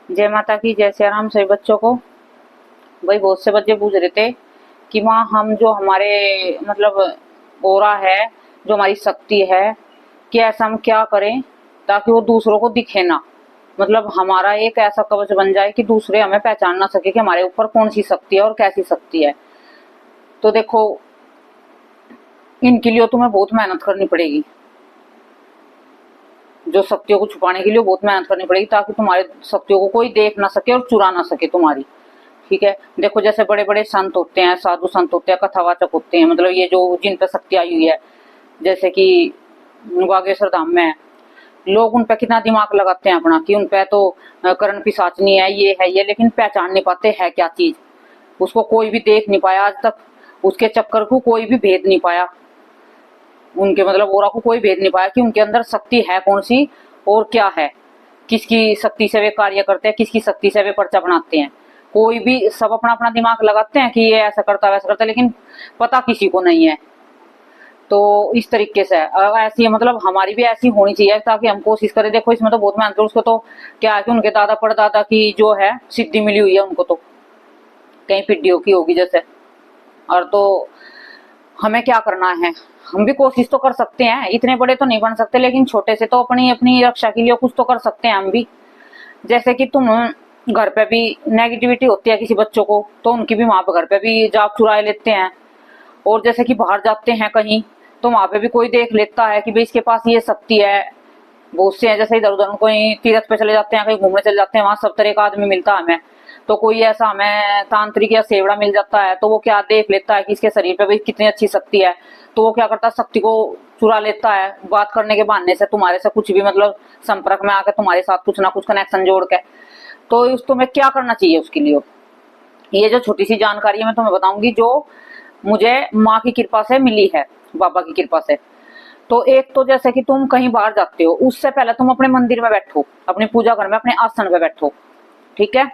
जय माता की, जय श्री राम सभी बच्चों को। भाई बहुत से बच्चे पूछ रहे थे कि माँ हम जो हमारे मतलब ओरा है, जो हमारी शक्ति है, कि ऐसा हम क्या करें ताकि वो दूसरों को दिखे ना। मतलब हमारा एक ऐसा कवच बन जाए कि दूसरे हमें पहचान ना सके कि हमारे ऊपर कौन सी शक्ति है और कैसी शक्ति है। तो देखो, इनके लिए तुम्हें बहुत मेहनत करनी पड़ेगी। जो शक्तियों को छुपाने के लिए बहुत मेहनत करनी पड़ेगी ताकि तुम्हारे शक्तियों को कोई देख ना सके और चुरा ना सके तुम्हारी। ठीक है, देखो जैसे बड़े बड़े संत होते हैं, साधु संत होते हैं, कथावाचक होते हैं, मतलब ये जो जिन पे शक्ति आई हुई है, जैसे कि बागेश्वर धाम में है, लोग उन पे कितना दिमाग लगाते हैं अपना कि उन पे तो करण पिशाचनी है, ये है ये, लेकिन पहचान नहीं पाते है क्या चीज। उसको कोई भी देख नहीं पाया आज तक, उसके चक्कर को कोई भी भेद नहीं पाया, उनके मतलब ओरा को कोई भेद नहीं पाया कि उनके अंदर शक्ति है कौन सी और क्या है, किसकी शक्ति से वे कार्य करते हैं, किसकी शक्ति से वे पर्चा बनाते हैं। कोई भी, सब अपना अपना दिमाग लगाते हैं कि ये ऐसा करता वैसा करता, लेकिन पता किसी को नहीं है। तो इस तरीके से ऐसी मतलब हमारी भी ऐसी होनी चाहिए ताकि हम कोशिश करें। देखो इसमें तो बहुत मेहनत करो, उसको तो क्या है कि उनके दादा परदादा की जो है सिद्धि मिली हुई है उनको, तो कहीं पिड्डियों की होगी जैसे। और तो हमें क्या करना है, हम भी कोशिश तो कर सकते हैं, इतने बड़े तो नहीं बन सकते, लेकिन छोटे से तो अपनी अपनी रक्षा के लिए कुछ तो कर सकते हैं हम भी। जैसे कि तुम घर पे भी नेगेटिविटी होती है किसी बच्चों को, तो उनकी भी वहां पर घर पे भी जाप चुरा लेते हैं। और जैसे कि बाहर जाते हैं कहीं, तो वहां पे भी कोई देख लेता है कि भाई इसके पास ये शक्ति है। बहुत से हैं, जैसे इधर उधर कोई तीर्थ पे चले जाते हैं, कहीं घूमने चले जाते हैं, वहां सब तरह का आदमी मिलता है हमें। तो कोई ऐसा हमें तांत्रिक या सेवड़ा मिल जाता है, तो वो क्या देख लेता है कि इसके शरीर पे भी कितनी अच्छी शक्ति है, तो वो क्या करता है, शक्ति को चुरा लेता है बात करने के बहाने से, तुम्हारे से कुछ भी मतलब संपर्क में आकर तुम्हारे साथ कुछ ना कुछ कनेक्शन जोड़ के। तो उस तुम्हें क्या करना चाहिए उसके लिए, ये जो छोटी सी जानकारी है मैं तुम्हें बताऊंगी, जो मुझे माँ की कृपा से मिली है, बाबा की कृपा से। तो एक तो जैसे कि तुम कहीं बाहर जाते हो, उससे पहले तुम अपने मंदिर में बैठो, अपने पूजा घर में अपने आसन पे बैठो। ठीक है,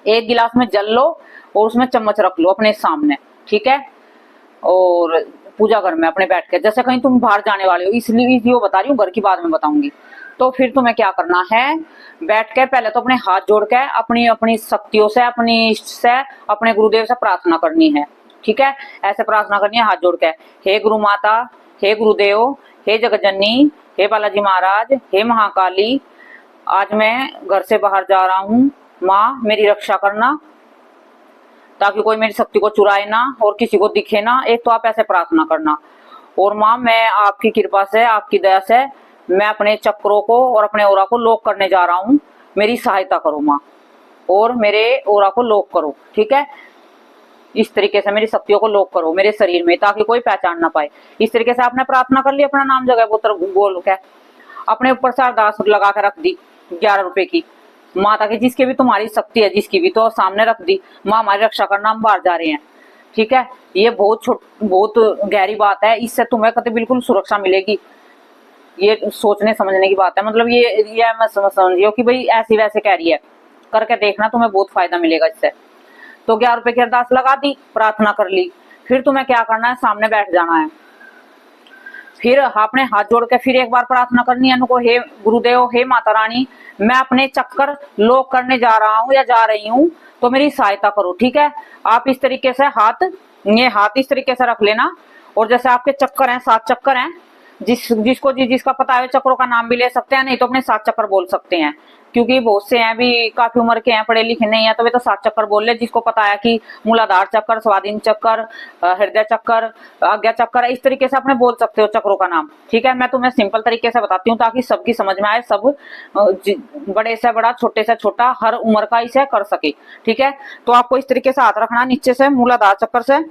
एक गिलास में जल लो और उसमें चम्मच रख लो अपने सामने। ठीक है, और पूजा घर में अपने बैठ के, जैसे कहीं तुम बाहर जाने वाले हो, इसलिए जो बता रही हूँ, घर की बाद में बताऊंगी। तो फिर तुम्हें क्या करना है, बैठ के पहले तो अपने हाथ जोड़ के अपनी अपनी शक्तियों से, अपनी इष्ट से, अपने गुरुदेव से प्रार्थना करनी है। ठीक है, ऐसे प्रार्थना करनी है हाथ जोड़ के, हे गुरु माता, हे गुरुदेव, हे जगजननी, हे बालाजी महाराज, हे महाकाली, आज मैं घर से बाहर जा रहा हूँ, माँ मेरी रक्षा करना ताकि कोई मेरी शक्ति को चुराए ना और किसी को दिखे ना। एक तो आप ऐसे प्रार्थना करना। और माँ मैं आपकी कृपा से, आपकी दया से मैं अपने चक्रों को और अपने ओरा को लॉक करने जा रहा हूँ, मेरी सहायता करो माँ, और मेरे ओरा को लॉक करो। ठीक है, इस तरीके से मेरी शक्तियों को लॉक करो मेरे शरीर में ताकि कोई पहचान ना पाए। इस तरीके से आपने प्रार्थना कर ली, अपना नाम जगह बोल के अपने ऊपर से अरदास लगा के रख दी 11 रुपए की, माता की जिसकी भी तुम्हारी शक्ति है, जिसकी भी, तो सामने रख दी, माँ हमारी रक्षा करना, हम बाहर जा रहे हैं। ठीक है, ये बहुत गहरी बात है, इससे तुम्हें कभी बिल्कुल सुरक्षा मिलेगी। ये सोचने समझने की बात है, मतलब ये मैं समझियो कि भाई ऐसी वैसे कह रही है, करके देखना, तुम्हें बहुत फायदा मिलेगा इससे। तो 11 रुपए की अरदास लगा दी, प्रार्थना कर ली, फिर तुम्हें क्या करना है, सामने बैठ जाना है। फिर आपने हाथ जोड़ के फिर एक बार प्रार्थना करनी है उनको, हे गुरुदेव, हे माता रानी, मैं अपने चक्कर लॉक करने जा रहा हूँ या जा रही हूँ, तो मेरी सहायता करो। ठीक है, आप इस तरीके से ये हाथ इस तरीके से रख लेना। और जैसे आपके चक्कर हैं, 7 चक्कर हैं, जिसका पता है चक्रों का नाम भी ले सकते हैं, नहीं तो अपने 7 चक्कर बोल सकते हैं, क्योंकि बहुत से हैं भी काफी उम्र के हैं, पढ़े लिखे नहीं है, तो वे तो 7 चक्कर बोल ले। जिसको पता है कि मूलाधार चक्कर, स्वाधीन चक्कर, हृदय चक्कर, आज्ञा चक्कर, इस तरीके से अपने बोल सकते हो चक्रों का नाम। ठीक है, मैं तुम्हें सिंपल तरीके से बताती हूँ ताकि सबकी समझ में आए, सब बड़े से बड़ा, छोटे से छोटा, हर उम्र का इसे कर सके। ठीक है, तो आपको इस तरीके से हाथ रखना नीचे से मूलाधार चक्कर से,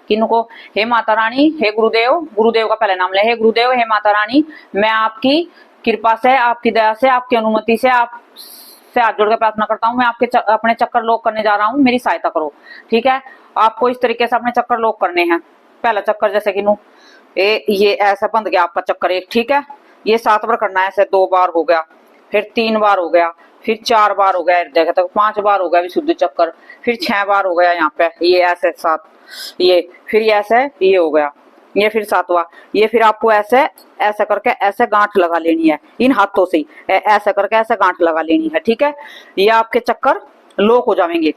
किनको, हे माता रानी, हे गुरुदेव, गुरुदेव का पहले नाम ले, हे गुरुदेव, हे माता रानी, मैं आपकी कृपा से, आपकी दया से, आपकी अनुमति से आप से हाथ जोड़ के प्रार्थना करता हूँ, मैं अपने चक्कर लॉक करने जा रहा हूँ, मेरी सहायता करो। ठीक है, आपको इस तरीके से अपने चक्कर लॉक करने हैं। पहला चक्कर जैसे कि ये ऐसा बंद गया आपका चक्कर एक। ठीक है, ये 7 बार करना है, ऐसे 2 बार हो गया, फिर 3 बार हो गया, फिर 4 बार हो गया हृदय तक, 5 बार हो गया विशुद्ध चक्कर, फिर 6 बार हो गया यहाँ पे, ये ऐसे 7, ये फिर ये ऐसे ये हो गया, ये फिर सातवां, ये फिर आपको ऐसे ऐसे करके ऐसे गांठ लगा लेनी है इन हाथों से, ऐसे करके ऐसे गांठ लगा लेनी है। ठीक है, ये आपके चक्कर लॉक हो जाएंगे।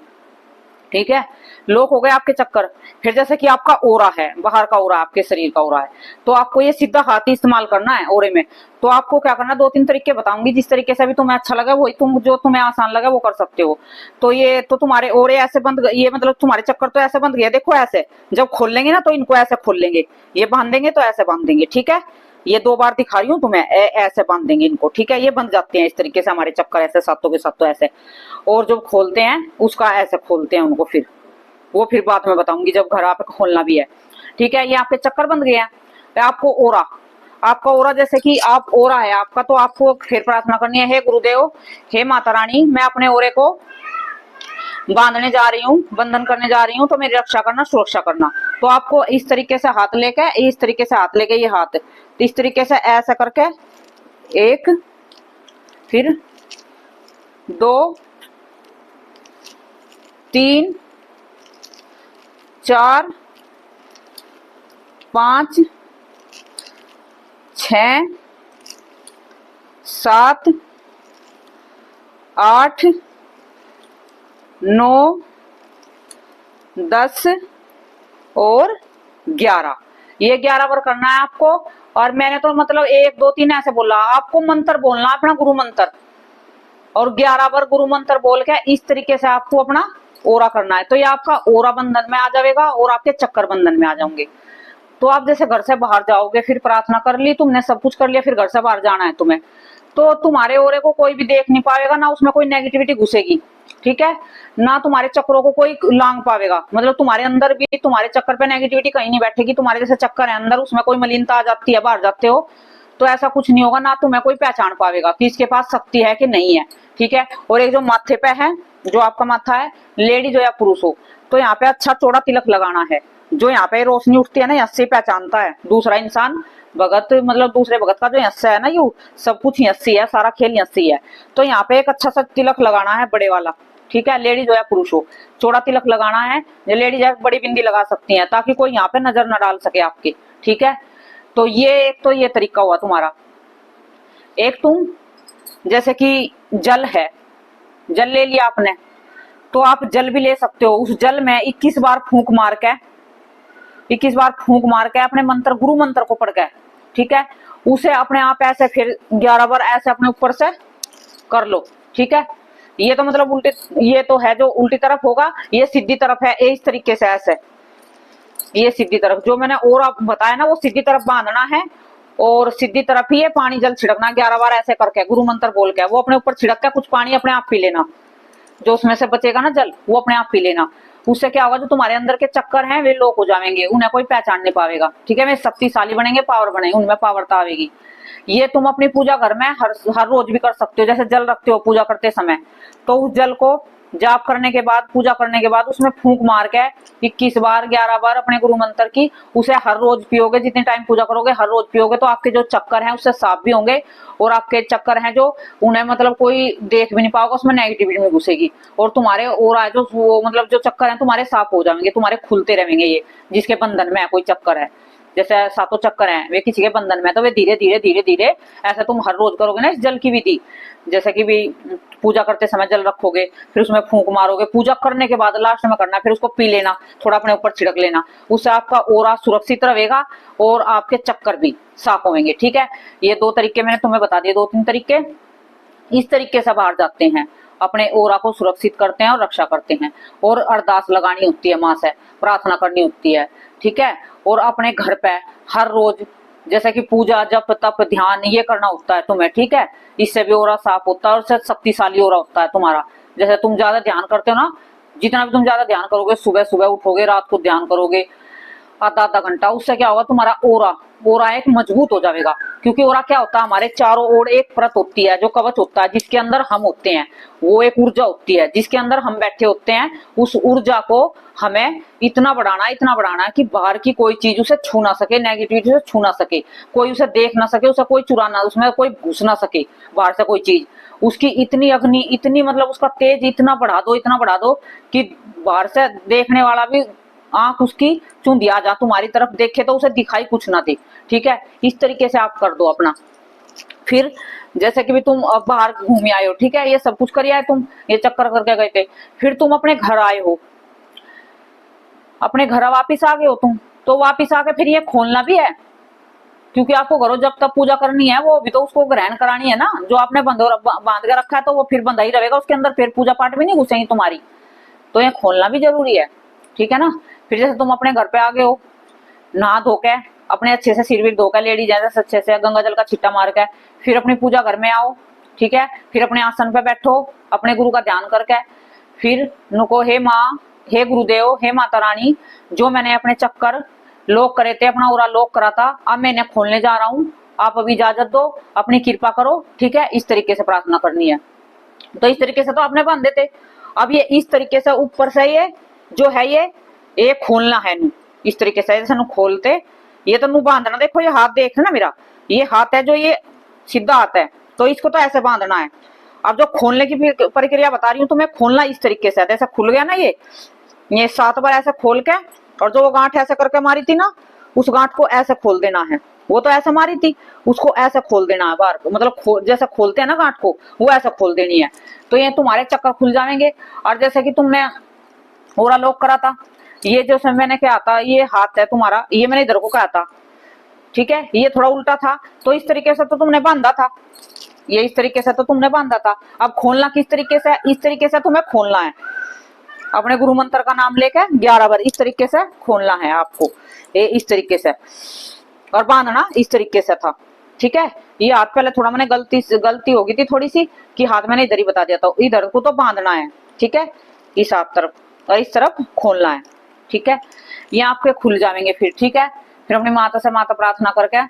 ठीक है, लॉक हो गए आपके चक्कर। फिर जैसे कि आपका ओरा है, बाहर का ओरा, आपके शरीर का ओरा है, तो आपको ये सीधा हाथ ही इस्तेमाल करना है ओरे में। तो आपको क्या करना, 2-3 तरीके बताऊंगी, जिस तरीके से भी तुम्हें अच्छा लगे वही तुम, जो तुम्हें आसान लगे वो कर सकते हो। तो ये तो तुम्हारे ओरे ऐसे बंद, ये मतलब तुम्हारे चक्कर तो ऐसे बंद गए, देखो ऐसे जब खोल लेंगे ना तो इनको ऐसे खोल लेंगे, ये बांध देंगे तो ऐसे बांध देंगे। ठीक है, ये 2 बार दिखा रही हूँ तुम्हें, ऐसे बांध देंगे इनको। ठीक है, ये बंध जाते हैं इस तरीके से हमारे चक्कर, ऐसे सातों के सातों ऐसे। और जब खोलते हैं उसका ऐसे खोलते हैं उनको, फिर वो फिर बाद में बताऊंगी जब घर आप खोलना भी है। ठीक है, ये आपके चक्कर बंद गए हैं। आपको ओरा, आपका ओरा जैसे कि आप ओरा है आपका, तो आपको फिर प्रार्थना करनी है, हे गुरुदेव, हे माता रानी, मैं अपने ओरे को बांधने जा रही हूँ, बंधन करने जा रही हूँ, तो मेरी रक्षा करना, सुरक्षा करना। तो आपको इस तरीके से हाथ लेके, इस तरीके से हाथ लेके, ये हाथ इस तरीके से ऐसा करके, 1 फिर 2 3 4 5 6 7 8 9 10 और 11। ये 11 बार करना है आपको। और मैंने तो मतलब 1 2 3 ऐसे बोला, आपको मंत्र बोलना अपना गुरु मंत्र, और 11 बार गुरु मंत्र बोल के इस तरीके से आपको अपना ओरा करना है। तो ये आपका ओरा बंधन में आ जाएगा और आपके चक्कर बंधन में आ जाओगे। तो आप जैसे घर से बाहर जाओगे, फिर प्रार्थना कर ली तुमने, सब कुछ कर लिया, फिर घर से बाहर जाना है तुम्हें, तो तुम्हारे ओरे को कोई भी देख नहीं पाएगा, ना उसमें कोई नेगेटिविटी घुसेगी। ठीक है, ना तुम्हारे चक्रों को कोई लांग पाएगा, मतलब तुम्हारे अंदर भी, तुम्हारे चक्कर पे नेगेटिविटी कहीं नहीं बैठेगी। तुम्हारे जैसे चक्कर है अंदर, उसमें कोई मलिनता आ जाती है, बाहर जाते हो तो ऐसा कुछ नहीं होगा, ना तुम्हें कोई पहचान पाएगा कि इसके पास शक्ति है कि नहीं है। ठीक है, और एक जो माथे पे है, जो आपका माथा है, लेडीज हो या पुरुष हो, तो यहाँ पे अच्छा चौड़ा तिलक लगाना है। जो यहाँ पे रोशनी उठती है ना, यहाँ से पहचानता है दूसरा इंसान, भगत मतलब दूसरे भगत का जो यस्से है ना, यू सब कुछ यस्सी है, सारा खेल यस्सी है। तो यहाँ पे एक अच्छा सा तिलक लगाना है, बड़े वाला। ठीक है, लेडीज हो या पुरुष हो, चौड़ा तिलक लगाना है। जो लेडीज है बड़ी बिंदी लगा सकती है, ताकि कोई यहाँ पे नजर न डाल सके आपकी। ठीक है, तो ये तरीका हुआ तुम्हारा। एक तुम जैसे कि जल है, जल ले लिया आपने, तो आप जल भी ले सकते हो। उस जल में 21 बार फूंक मार के, 21 बार फूंक मार के अपने मंत्र, गुरु मंत्र को पढ़ के, ठीक है, उसे अपने आप ऐसे फिर 11 बार ऐसे अपने ऊपर से कर लो। ठीक है, ये तो मतलब उल्टे, ये तो है जो उल्टी तरफ होगा, ये सीधी तरफ है, इस तरीके से ऐसे, ये सीधी तरफ जो मैंने और बताया ना, वो सीधी तरफ बांधना है, और सीधी तरफ ही ये पानी जल छिड़कना 11 बार ऐसे करके, गुरु मंत्र बोल के। वो अपने ऊपर छिड़क के कुछ पानी अपने आप पी लेना, जो उसमें से बचेगा ना जल, वो अपने आप पी लेना। उससे क्या होगा, जो तुम्हारे अंदर के चक्कर हैं वे लोक हो जाएंगे, उन्हें कोई पहचान नहीं पाएगा। ठीक है, वे शक्तिशाली बनेंगे, पावर बनेंगे, उनमें पावरता आएगी। ये तुम अपनी पूजा घर में हर रोज भी कर सकते हो। जैसे जल रखते हो पूजा करते समय, तो उस जल को जाप करने के बाद, पूजा करने के बाद, उसमें फूंक मार के 21 बार 11 बार अपने गुरु मंत्र की, उसे हर रोज पियोगे। जितने टाइम पूजा करोगे हर रोज पियोगे, तो आपके जो चक्कर हैं उससे साफ भी होंगे, और आपके चक्कर हैं जो उन्हें मतलब कोई देख भी नहीं पाओगे, उसमें नेगेटिविटी में घुसेगी, और तुम्हारे और आए जो वो मतलब जो चक्कर हैं तुम्हारे साफ हो जाएंगे, तुम्हारे खुलते रहेंगे। ये जिसके बंधन में कोई चक्कर है, जैसे 7 चक्कर हैं, वे किसी के बंधन में, तो वे धीरे धीरे धीरे धीरे ऐसा तुम हर रोज करोगे ना इस जल की विधि। जैसे कि भी पूजा करते समय जल रखोगे, फिर उसमें फूंक मारोगे, पूजा करने के बाद लास्ट में करना, फिर उसको पी लेना, थोड़ा अपने ऊपर छिड़क लेना। उससे आपका ओरा सुरक्षित रहेगा और आपके चक्कर भी साफ होंगे। ठीक है, ये 2 तरीके मैंने तुम्हें बता दिए, 2-3 तरीके। इस तरीके से बाहर जाते हैं, अपने ओरा को सुरक्षित करते हैं और रक्षा करते हैं। और अरदास लगानी होती है, मां से प्रार्थना करनी होती है। ठीक है, और अपने घर पे हर रोज जैसे कि पूजा, जप, तप, ध्यान ये करना होता है तुम्हें। ठीक है, इससे भी ओरा साफ होता है और शक्तिशाली ओरा होता है तुम्हारा। जैसे तुम ज्यादा ध्यान करते हो ना, जितना भी तुम ज्यादा ध्यान करोगे, सुबह सुबह उठोगे, रात को ध्यान करोगे आधा घंटा, उससे क्या होगा, तुम्हारा ओरा एक मजबूत हो जाएगा। क्योंकि ओरा क्या होता है, हमारे चारों ओर एक परत होती है, जो कवच होता है, जिसके अंदर हम होते हैं। वो एक ऊर्जा होती है जिसके अंदर हम बैठे होते हैं। उस ऊर्जा को हमें इतना बढ़ाना है कि बाहर की कोई चीज उसे छू ना सके, नेगेटिविटी से छू ना सके, कोई उसे देख ना सके, उसे कोई चुराना, उसमें कोई घुस ना सके बाहर से कोई चीज। उसकी इतनी अग्नि, इतनी मतलब उसका तेज इतना बढ़ा दो कि बाहर से देखने वाला भी आंख उसकी चूंधी आ जा, तुम्हारी तरफ देखे तो उसे दिखाई कुछ ना दे, ठीक है। इस तरीके से आप कर दो अपना। फिर जैसे कि भी तुम अब बाहर घूम आए हो, ठीक है, ये सब कुछ कर आए तुम, ये चक्कर करके गए थे, फिर तुम अपने घर आए हो, अपने घर वापिस आ गए हो तुम, तो वापिस आके फिर ये खोलना भी है, क्योंकि आपको घरों जब तक पूजा करनी है वो भी तो उसको ग्रहण करानी है ना। जो आपने बांध के रखा है तो वो फिर बंधा ही रहेगा उसके अंदर, फिर पूजा पाठ भी नहीं घुसेंगी तुम्हारी, तो ये खोलना भी जरूरी है, ठीक है ना। फिर जैसे तुम अपने घर पे आ गए हो, नहा धो के अपने अच्छे से सिर विर धो के, लेडीज जैसे अच्छे से गंगा जल का छिट्टा मार के फिर अपनी पूजा घर में आओ, ठीक है। फिर अपने आसन पे बैठो, अपने गुरु का ध्यान करके, फिर नुको हे माँ, हे गुरुदेव, हे माता रानी, जो मैंने अपने चक्कर लॉक करे थे, अपना उरा लॉक करा था, अब मैं इन्हें खोलने जा रहा हूँ, आप अभी इजाजत दो, अपनी कृपा करो, ठीक है। इस तरीके से प्रार्थना करनी है। तो इस तरीके से तो आपने बांधे थे, अब ये इस तरीके से ऊपर से ये जो है ये खोलना है नू, इस तरीके से जैसे नू खोलते, ये तो नू बांधना, देखो ये हाथ देख ना मेरा, ये हाथ है जो ये सीधा हाथ है, तो इसको तो ऐसे बांधना है। अब जो खोलने की प्रक्रिया बता रही हूँ तो मैं खोलना इस तरीके से, जैसे खुल गया ना ये 7 बार ऐसे खोल के, और जो वो गांठ ऐसे करके मारी थी ना, उस गांठ को ऐसे खोल देना है। वो तो ऐसे मारी थी, उसको ऐसे खोल देना है बार, मतलब जैसे खोलते हैं ना गांठ को, वो ऐसे खोल देनी है, तो ये तुम्हारे चक्कर खुल जाएंगे। और जैसे कि तुमने ओरा लॉक करा था, ये जो मैंने क्या था, ये हाथ है तुम्हारा, ये मैंने इधर को कहा था, ठीक है, ये थोड़ा उल्टा था, तो इस तरीके से तो तुमने बांधा था, ये इस तरीके से तो तुमने बांधा था। अब खोलना किस तरीके से, इस तरीके से तुम्हें खोलना है, अपने गुरु मंत्र का नाम लेकर 11 बार इस तरीके से खोलना है आपको, ये इस तरीके से, और बांधना इस तरीके से था, ठीक है। ये हाथ पहले थोड़ा मैंने गलती हो गई थी थोड़ी सी, कि हाथ मैंने इधर ही बता दिया था, इधर को तो बांधना है, ठीक है, इस हाथ तरफ, और इस तरफ खोलना है, ठीक है। ये आपके खुल जाएंगे फिर, ठीक है। फिर अपनी माता से माता प्रार्थना करके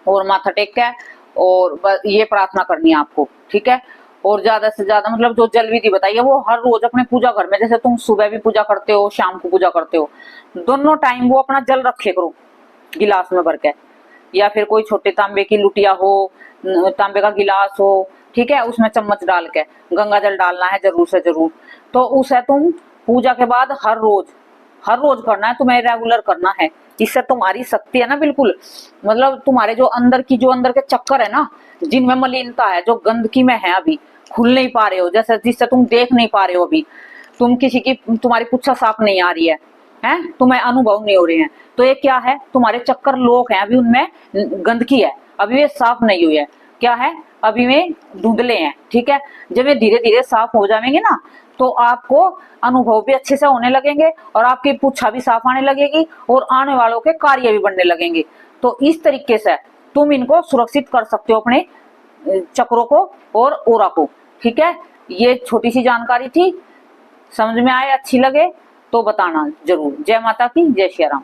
और माथा टेक के, और ये प्रार्थना करनी है आपको, ठीक है। और ज्यादा से ज्यादा मतलब जो जल विधि बताइए वो हर रोज अपने पूजा घर में, जैसे तुम सुबह भी पूजा करते हो, शाम को पूजा करते हो, दोनों टाइम वो अपना जल रखे करो गिलास में भर के, या फिर कोई छोटे तांबे की लुटिया हो, तांबे का गिलास हो, ठीक है, उसमें चम्मच डाल के गंगा जल डालना है जरूर से जरूर। तो उसे तुम पूजा के बाद हर रोज करना है, तुम्हें रेगुलर करना है। इससे तुम्हारी शक्ति है ना, बिल्कुल मतलब तुम्हारे जो अंदर के चक्कर है ना, जिनमें मलिनता है, जो गंदगी में है, अभी खुल नहीं पा रहे हो, जैसे जिससे तुम देख नहीं पा रहे हो, अभी तुम किसी की, तुम्हारी पुच्छा साफ नहीं आ रही है, तुम्हें अनुभव नहीं हो रहे हैं, तो ये क्या है, तुम्हारे चक्कर लोक हैं, अभी उनमें गंदगी है, अभी वे साफ नहीं हुई है, क्या है, अभी वे धुंधले हैं, ठीक है। जब ये धीरे धीरे साफ हो जाएंगे ना, तो आपको अनुभव भी अच्छे से होने लगेंगे, और आपकी पुच्छा भी साफ आने लगेगी, और आने वालों के कार्य भी बनने लगेंगे। तो इस तरीके से तुम इनको सुरक्षित कर सकते हो, अपने चक्रों को और ओरा को, ठीक है। ये छोटी सी जानकारी थी, समझ में आए, अच्छी लगे तो बताना जरूर। जय माता की, जय श्री राम।